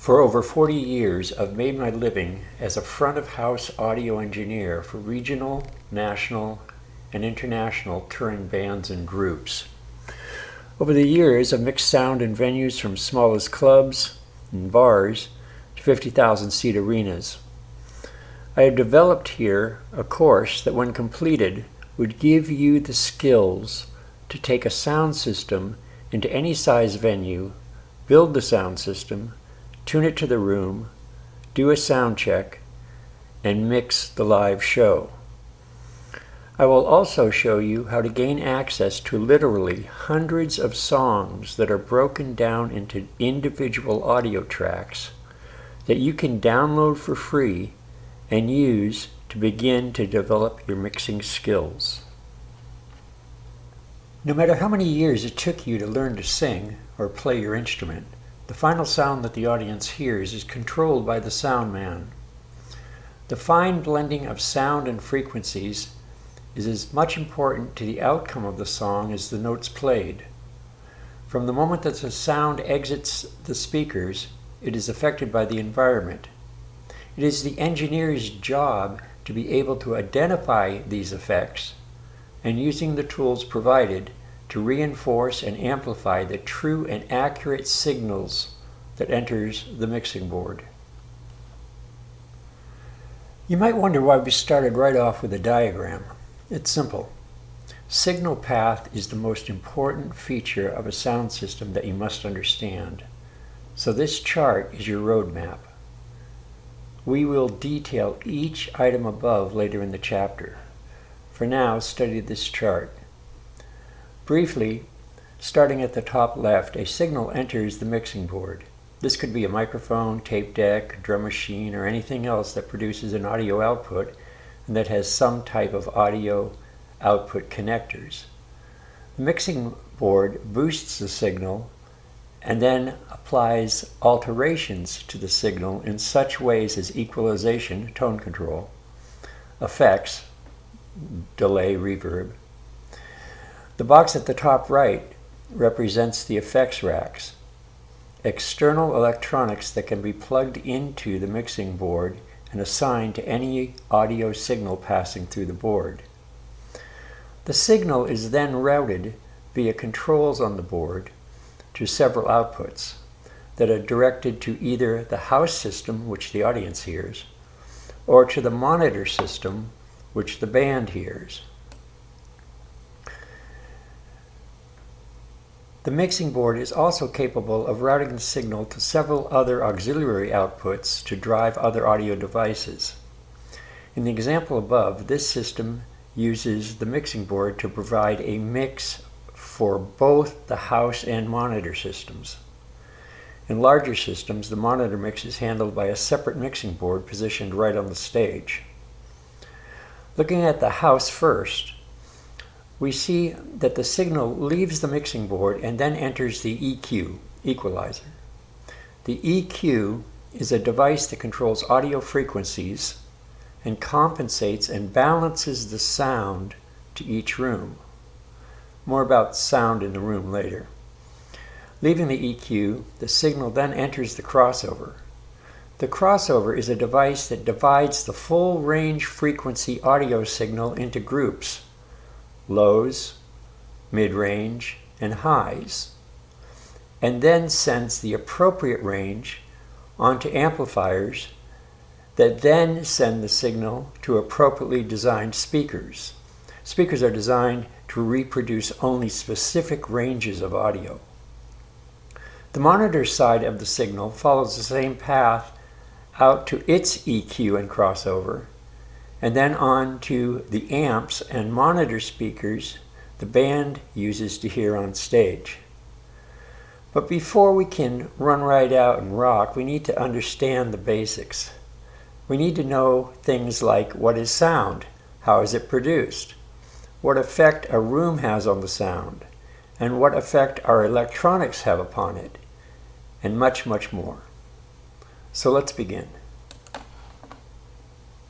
For over 40 years, I've made my living as a front-of-house audio engineer for regional, national, and international touring bands and groups. Over the years, I've mixed sound in venues from small as clubs and bars to 50,000-seat arenas. I have developed here a course that, when completed, would give you the skills to take a sound system into any size venue, build the sound system, tune it to the room, do a sound check, and mix the live show. I will also show you how to gain access to literally hundreds of songs that are broken down into individual audio tracks that you can download for free and use to begin to develop your mixing skills. No matter how many years it took you to learn to sing or play your instrument, the final sound that the audience hears is controlled by the sound man. The fine blending of sound and frequencies is as much important to the outcome of the song as the notes played. From the moment that the sound exits the speakers, it is affected by the environment. It is the engineer's job to be able to identify these effects and, using the tools provided, to reinforce and amplify the true and accurate signals that enters the mixing board. You might wonder why we started right off with a diagram. It's simple. Signal path is the most important feature of a sound system that you must understand. So this chart is your roadmap. We will detail each item above later in the chapter. For now, study this chart. Briefly, starting at the top left, a signal enters the mixing board. This could be a microphone, tape deck, drum machine, or anything else that produces an audio output and that has some type of audio output connectors. The mixing board boosts the signal and then applies alterations to the signal in such ways as equalization, tone control, effects, delay, reverb. The box at the top right represents the effects racks, external electronics that can be plugged into the mixing board and assigned to any audio signal passing through the board. The signal is then routed via controls on the board to several outputs that are directed to either the house system, which the audience hears, or to the monitor system, which the band hears. The mixing board is also capable of routing the signal to several other auxiliary outputs to drive other audio devices. In the example above, this system uses the mixing board to provide a mix for both the house and monitor systems. In larger systems, the monitor mix is handled by a separate mixing board positioned right on the stage. Looking at the house first, we see that the signal leaves the mixing board and then enters the EQ, equalizer. The EQ is a device that controls audio frequencies and compensates and balances the sound to each room. More about sound in the room later. Leaving the EQ, the signal then enters the crossover. The crossover is a device that divides the full range frequency audio signal into groups: lows, mid-range, and highs, and then sends the appropriate range onto amplifiers that then send the signal to appropriately designed speakers. Speakers are designed to reproduce only specific ranges of audio. The monitor side of the signal follows the same path out to its EQ and crossover, and then on to the amps and monitor speakers the band uses to hear on stage. But before we can run right out and rock, we need to understand the basics. We need to know things like, what is sound? How is it produced? What effect a room has on the sound? And what effect our electronics have upon it? And much, much more. So let's begin.